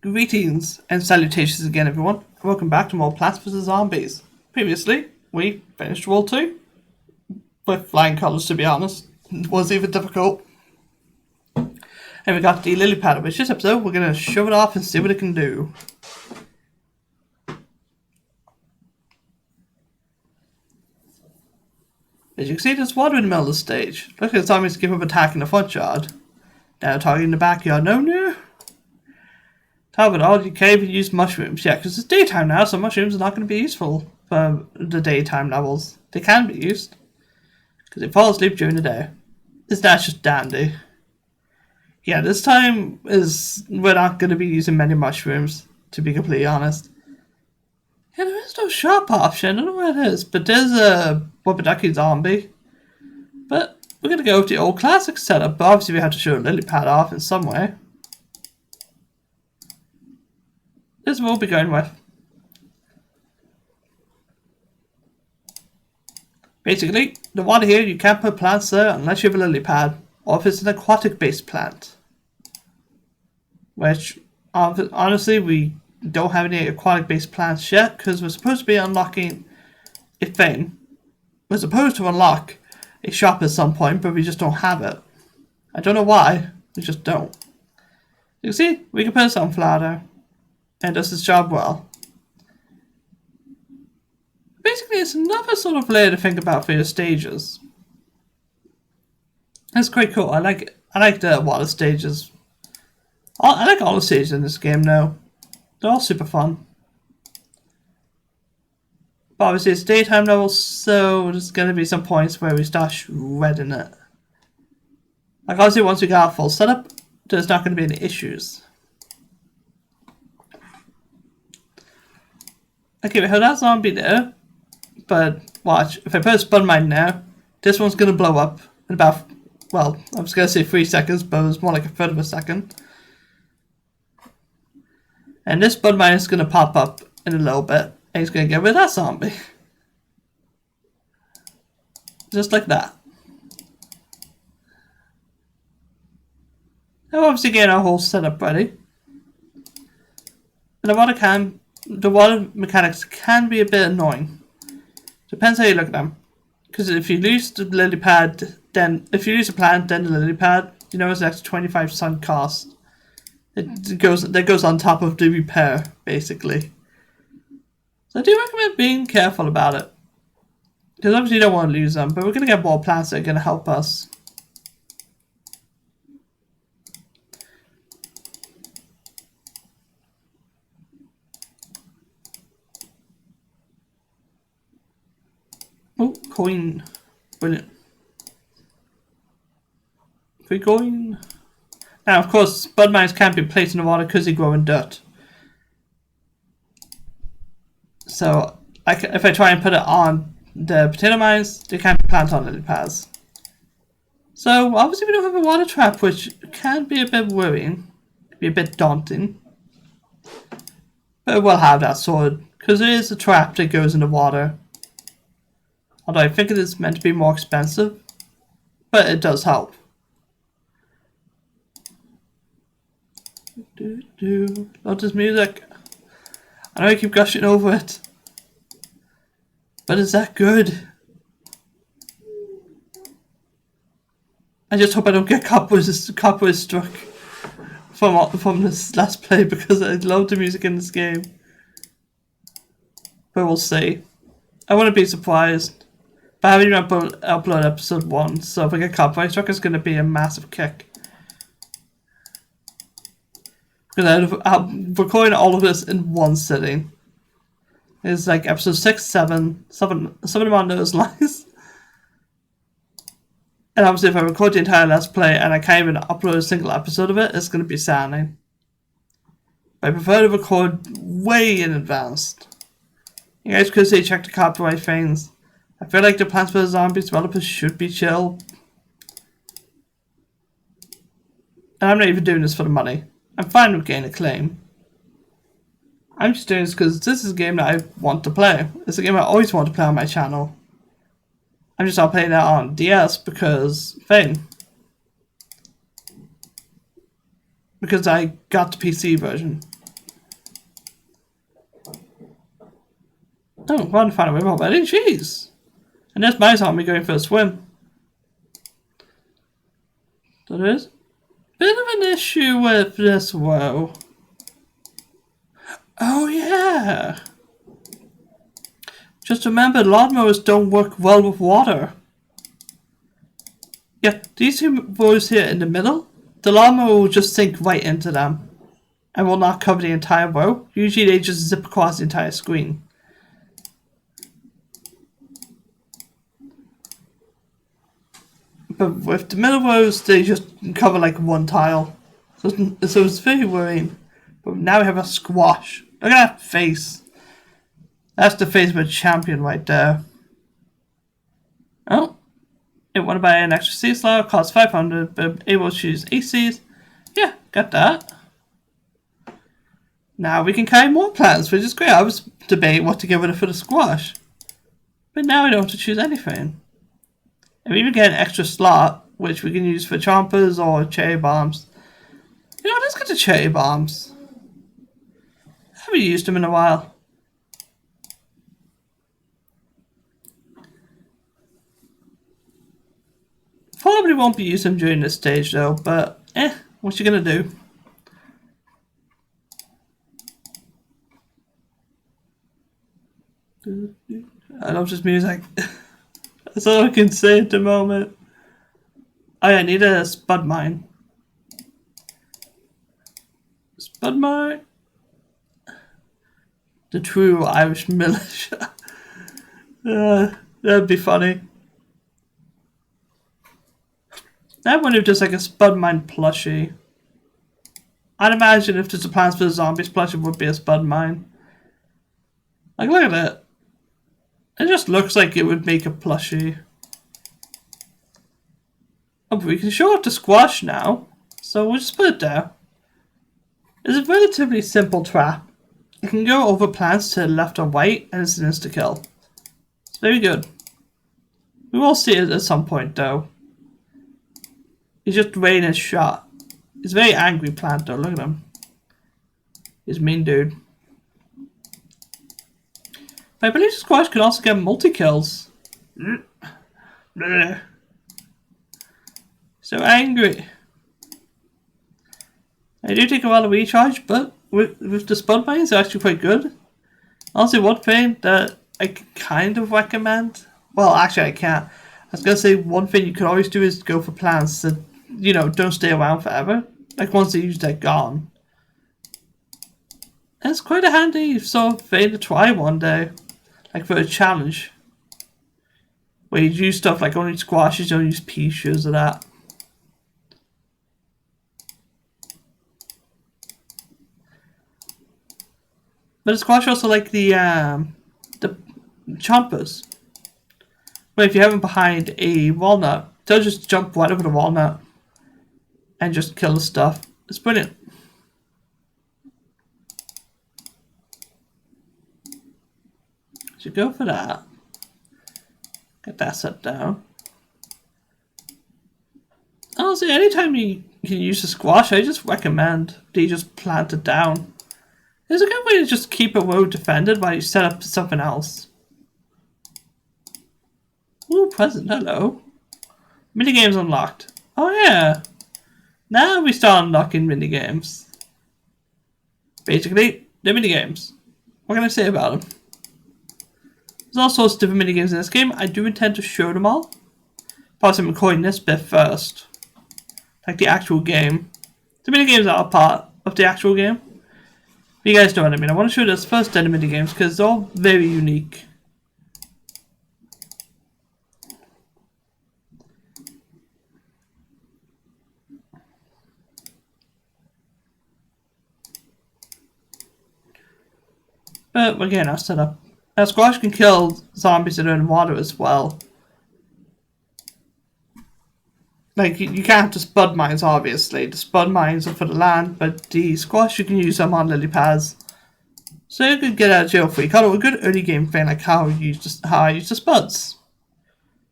Greetings and salutations again, everyone. Welcome back to more Plants vs. Zombies. Previously, we finished World 2 with flying colours, to be honest. It was even difficult. And we got the lily pad, which this episode we're going to shove it off and see what it can do. As you can see, there's water in the middle of the stage. Look at the zombies give up attacking the front yard. Now targeting the backyard. No. Top of it all, you can't even use mushrooms. Yeah, because it's daytime now, so mushrooms are not going to be useful for the daytime levels. They can be used, because they fall asleep during the day. That's just dandy. Yeah, this time we're not going to be using many mushrooms, to be completely honest. Yeah, there is no shop option. I don't know where it is, but there's a Wabadaki zombie. But we're going to go with the old classic setup, but obviously we have to show a lily pad off in some way. This is what we'll be going with. Basically, the water here, you can't put plants there unless you have a lily pad, or if it's an aquatic based plant. Which, honestly, we don't have any aquatic based plants yet, because we're supposed to be unlocking a thing. We're supposed to unlock a shop at some point, but we just don't have it. I don't know why, we just don't. You can see, we can put a sunflower there. And does its job well. Basically, it's another sort of layer to think about for your stages. That's quite cool. I like the water stages. I like all the stages in this game now. They're all super fun. But obviously it's daytime levels, so there's going to be some points where we start shredding it. Like obviously once we get our full setup, there's not going to be any issues. Okay, we have that zombie there, but watch, if I put a spud mine now, this one's going to blow up in about, well, I was going to say 3 seconds, but it was more like a third of a second. And this spud mine is going to pop up in a little bit, and he's going to get rid of that zombie. Just like that. Now obviously getting our whole setup ready. And the water mechanics can be a bit annoying. Depends how you look at them. Because if you lose the lily pad, if you lose a plant, then the lily pad, you know it's an extra 25 sun cost. That goes on top of the repair, basically. So I do recommend being careful about it. Because obviously you don't want to lose them, but we're going to get more plants that are going to help us. Oh, coin. Brilliant. Free coin. Now, of course, spud mines can't be placed in the water because they grow in dirt. So, if I try and put it on the potato mines, they can't be planted on lily pads. So, obviously we don't have a water trap, which can be a bit worrying. Be a bit daunting. But we'll have that sorted, because there is a trap that goes in the water. Although I think it is meant to be more expensive, but it does help. Love this music. I know I keep gushing over it, but is that good? I just hope I don't get copyright struck from this last play because I love the music in this game. But we'll see. I wouldn't be surprised. But I haven't even uploaded episode 1, so if I get copyright struck, it's going to be a massive kick. Because I'm recording all of this in one sitting. It's like episode 6, 7 on those lines. And obviously if I record the entire Let's Play and I can't even upload a single episode of it, it's going to be saddening. But I prefer to record way in advance. You guys could say check the copyright things. I feel like the Plants vs. Zombies developers should be chill. And I'm not even doing this for the money. I'm fine with getting acclaim. I'm just doing this because this is a game that I want to play. It's a game I always want to play on my channel. I'm just not playing that on DS because Because I got the PC version. Oh, well, I found a way already. Jeez. And there's my zombie going for a swim. So there's a bit of an issue with this woe. Oh, yeah. Just remember, lawnmowers don't work well with water. Yeah, these two rows here in the middle, the lawnmower will just sink right into them and will not cover the entire row. Usually they just zip across the entire screen. But with the middle rows, they just cover like one tile. So it's very worrying. But now we have a squash. Look at that face. That's the face of a champion right there. Oh. It wanted to buy an extra sea slot, costs 500, but able to choose ACs. Yeah, got that. Now we can carry more plants, which is great. I was debating what to get rid of for the squash. But now we don't have to choose anything. And we even get an extra slot, which we can use for chompers or cherry bombs. You know, let's get the cherry bombs. I haven't used them in a while. Probably won't be using them during this stage though, but what you gonna do? I love this music. That's all I can say at the moment. Oh yeah, I need a spud mine. Spud mine? The true Irish militia. That'd be funny. I wonder if there's like a spud mine plushie. I'd imagine if there's a Plants vs Zombies plushie, it would be a spud mine. Like, look at it. It just looks like it would make a plushie. Oh, but we can show off the squash now. So we'll just put it there. It's a relatively simple trap. It can go over plants to the left or right, and it's an insta-kill. It's very good. We will see it at some point, though. He's just waiting his shot. He's a very angry plant, though. Look at him. He's a mean dude. But I believe the squash can also get multi-kills. So angry. I do take a while to recharge, but with the spud mines, they're actually quite good. Honestly, one thing that I can kind of recommend. Well, actually, I can't. I was gonna say one thing you could always do is go for plants that, you know, don't stay around forever. Like once they use, they're gone. And it's quite a handy sort of thing to try one day, like for a challenge, where you use stuff like only squashes, don't use peaches or that. But the squash also like the chompers. But if you have them behind a walnut, they'll just jump right over the walnut and just kill the stuff. It's brilliant. So go for that. Get that set down. Honestly, anytime you can use the squash, I just recommend that you just plant it down. It's a good way to just keep a road defended while you set up something else. Ooh, present, hello. Minigames unlocked. Oh yeah. Now we start unlocking minigames. Basically, they're minigames. What can I say about them? There's all sorts of different minigames in this game. I do intend to show them all. Plus, I'm recording this bit first. Like the actual game. The minigames are a part of the actual game. You guys know what I mean. I want to show this first set of minigames because they're all very unique. But again, I'll set up. Now, squash can kill zombies that are in water as well. Like, you can't have the spud mines, obviously. The spud mines are for the land, but the squash, you can use them on lily pads. So you could get out of jail free. Kind of a good early game thing, like how I use the spuds.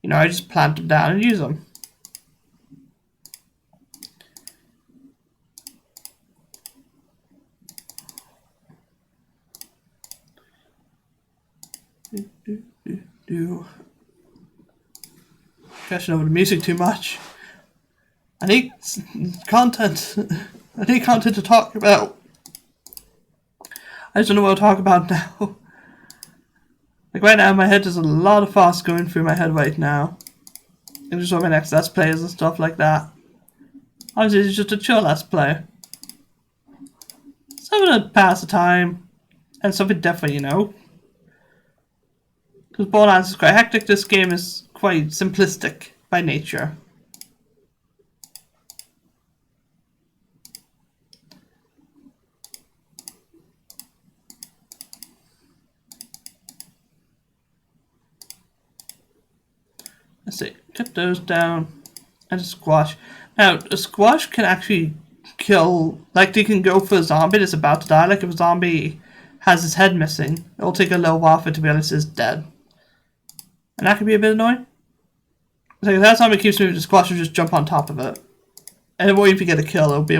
You know, I just plant them down and use them. Catching over the music too much. I need content. I need content to talk about. I just don't know what to talk about now. Like right now in my head there's a lot of thoughts going through my head right now. And just what my next Let's Play is and stuff like that. Obviously it's just a chill Let's Play. Something to pass the time. And something different, you know. Because Borderlands is quite hectic, this game is quite simplistic by nature. Let's see, cut those down. And a squash. Now, a squash can actually kill, like they can go for a zombie that's about to die. Like if a zombie has his head missing, it'll take a little while for it to realize it's dead. And that can be a bit annoying. Like if that zombie keeps moving, the squash will just jump on top of it. And it won't even get a kill, it'll be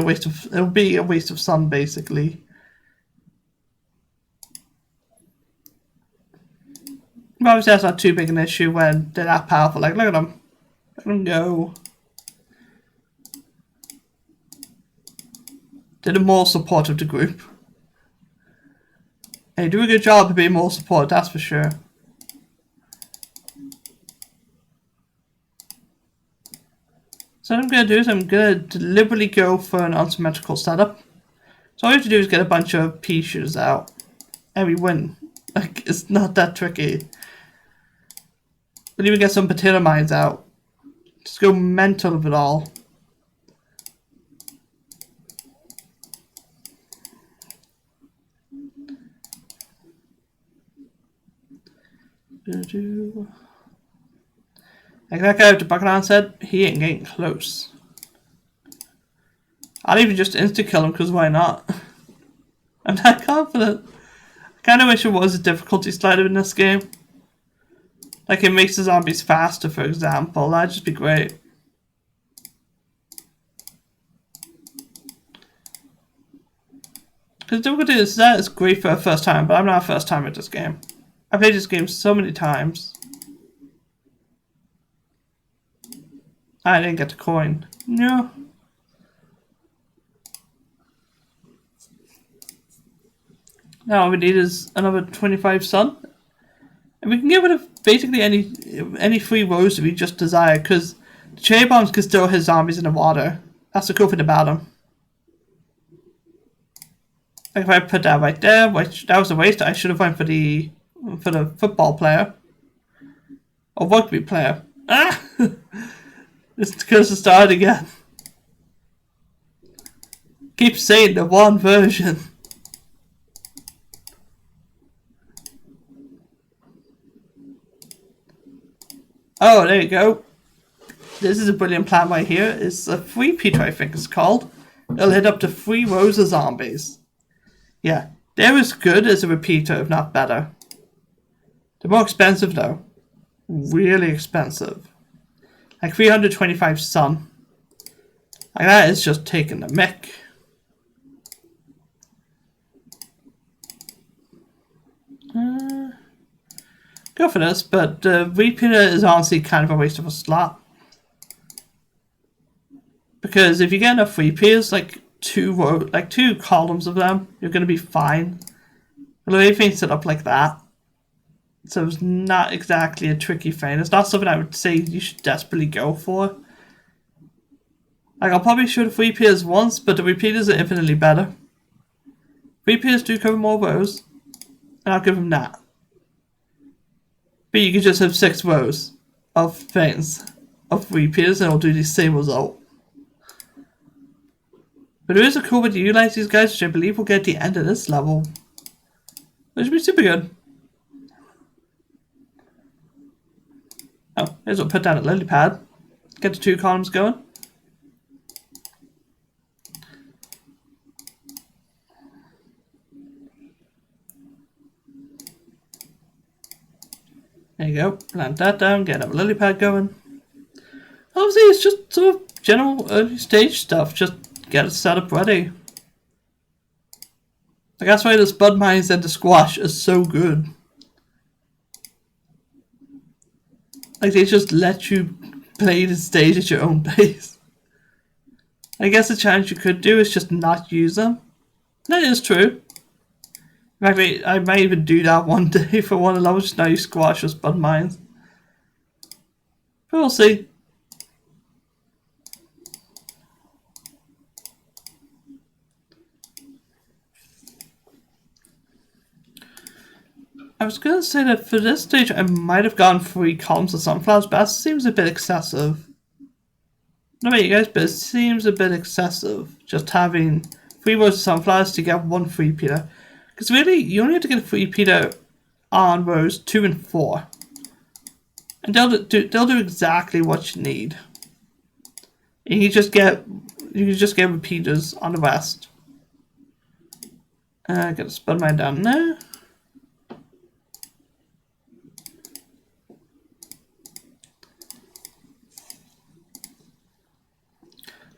a waste of sun basically. But obviously that's not too big an issue when they're that powerful. Like look at them. Let them go. They're the more support of the group. They do a good job of being more support, that's for sure. So what I'm going to do is I'm going to deliberately go for an unsymmetrical setup. So all you have to do is get a bunch of pea shooters out. And we win. Like, it's not that tricky. We'll even get some potato mines out. Just go mental with it all. Like that guy with the bucket on said, he ain't getting close. I'll even just insta-kill him because why not? I'm that confident. I kinda wish there was a difficulty slider in this game. Like it makes the zombies faster, for example. That'd just be great. Because the difficulty is that is great for a first time, but I'm not a first time at this game. I've played this game so many times. I didn't get the coin. No. Now all we need is another 25 sun. And we can get rid of basically any free rows that we just desire, because the cherry bombs can still hit zombies in the water. That's the cool thing about them. Like if I put that right there, which that was a waste, I should have went for the football player. Or rugby player. Ah! This curse has started again. Keep saying the one version. Oh, there you go. This is a brilliant plan right here. It's a 3-peater, I think it's called. It'll hit up to 3 rows of zombies. Yeah, they're as good as a repeater, if not better. They're more expensive though. Really expensive. Like 325 sun. Like that is just taking the mick. Go for this, but repeater is honestly kind of a waste of a slot. Because if you get enough repeaters, like two columns of them, you're gonna be fine. But everything's set up like that. So it's not exactly a tricky thing. It's not something I would say you should desperately go for. Like I'll probably show the repeaters once, but the repeaters are infinitely better. Repeaters do cover more rows, and I'll give them that. But you could just have 6 rows of things, of repeaters, and it'll do the same result. But there is a cool way to utilize these guys, which I believe we'll get at the end of this level. Which should be super good. Oh, here's what put down a lily pad. Get the 2 columns going. There you go. Plant that down, get a lily pad going. Obviously, it's just sort of general early stage stuff. Just get it set up ready. Like that's why the spud mines and the squash are so good. Like, they just let you play the stage at your own pace. I guess the challenge you could do is just not use them. That is true. In fact, I might even do that one day for one of those. Just now you squash us bud mines. But we'll see. I was going to say that for this stage I might have gone 3 columns of sunflowers, but that seems a bit excessive. I don't know about you guys, but it seems a bit excessive. Just having 3 rows of sunflowers to get 1 free Peter. Because really, you only have to get a free Peter on rows 2 and 4. And they'll do exactly what you need. And you can just get repeaters on the rest. Get a spud mine down there.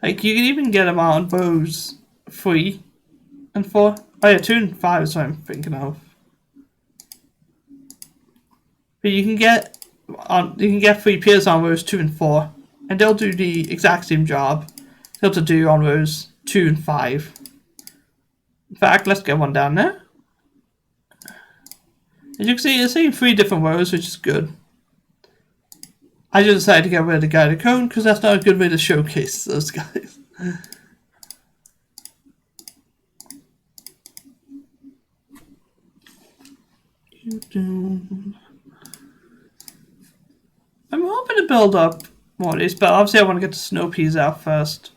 Like, you can even get them on rows 3 and 4. Oh yeah, 2 and 5 is what I'm thinking of. But you can get 3 peers on rows 2 and 4, and they'll do the exact same job they'll to do on rows 2 and 5. In fact, let's get one down there. As you can see, it's in 3 different rows, which is good. I just decided to get rid of the guided cone because that's not a good way to showcase those guys. I'm hoping to build up more of these, but obviously I want to get the snow peas out first.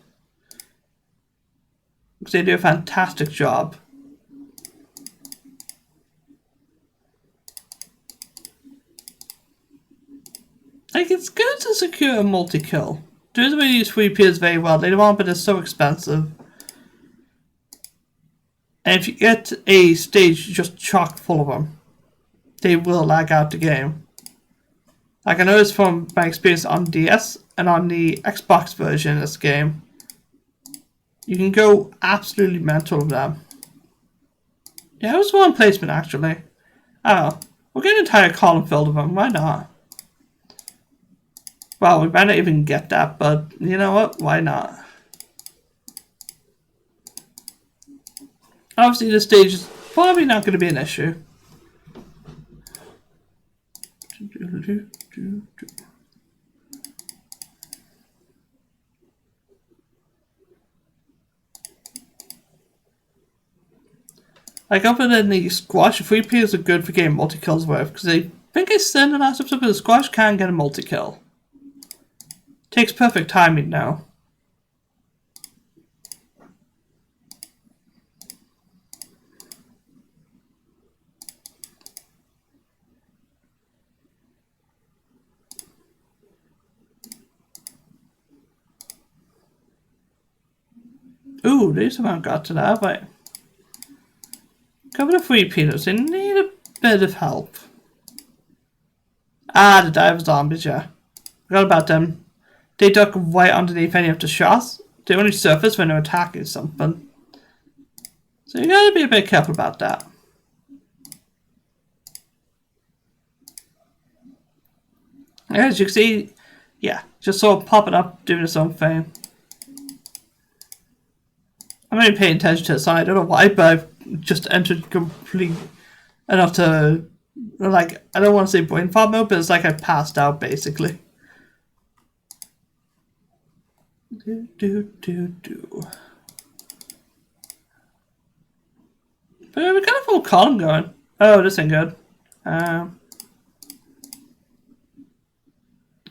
Because they do a fantastic job. Like, it's good to secure a multi-kill. Do the way use 3 peers very well. They don't want, but they're so expensive. And if you get a stage just chock full of them, they will lag out the game. Like, I know this from my experience on DS and on the Xbox version of this game. You can go absolutely mental with them. Yeah, it was one placement actually. Oh, we'll get an entire column filled with them. Why not? Well, we might not even get that, but you know what? Why not? Obviously, this stage is probably not going to be an issue. Like, other than the squash, 3 peers are good for getting multi-kills with, because I think I said in the last episode, but the squash can get a multi-kill. Takes perfect timing now. Ooh, these haven't got to that, but couple of 3 peanuts, they need a bit of help. Ah, the dive zombies, yeah. Forgot about them. They duck right underneath any of the shots. They only surface when they're attacking something. So you gotta be a bit careful about that. As you can see, yeah, just sort of popping up, doing its own thing. I'm not even paying attention to the sign, I don't know why, but I've just entered complete enough to, like, I don't want to say brain fog mode, but it's like I passed out basically. But we got a full column going. Oh, this ain't good.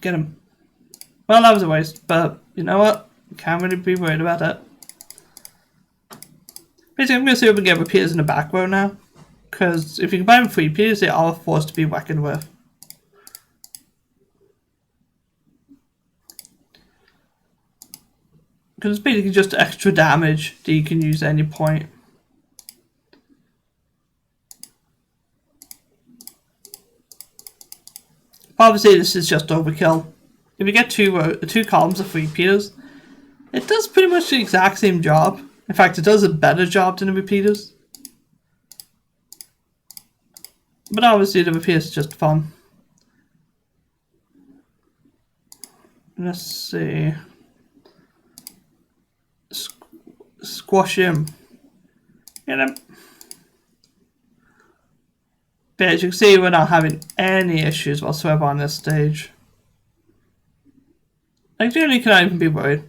Get him. Well, that was a waste, but you know what? Can't really be worried about that. Basically, I'm going to see if we can get repeaters in the back row now. Because if you combine 3 repeaters, they are forced to be reckoned with. Because it's basically just extra damage that you can use at any point. Obviously, this is just overkill. If you get two columns of 3 repeaters, it does pretty much the exact same job. In fact, it does a better job than the repeaters. But obviously, the repeaters are just fun. Let's see. Squash him. Get him. But as you can see, we're not having any issues whatsoever on this stage. Like, generally, cannot even be worried.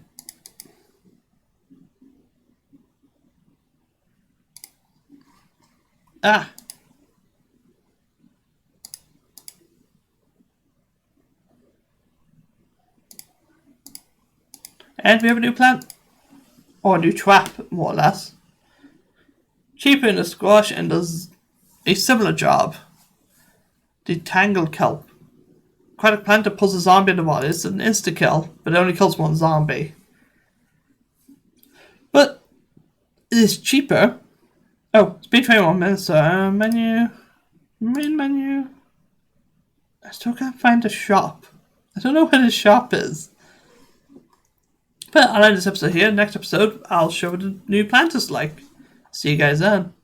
Ah. And we have a new plant. Or a new trap, more or less. Cheaper in the squash and does a similar job. The tangled kelp. Aquatic plant that pulls a zombie in the water. It's an insta-kill, but it only kills one zombie. But it is cheaper. Oh, speed 21 minutes. Menu. Main menu. I still can't find the shop. I don't know where the shop is. But I'll end this episode here. Next episode, I'll show what the new plant is like. See you guys then.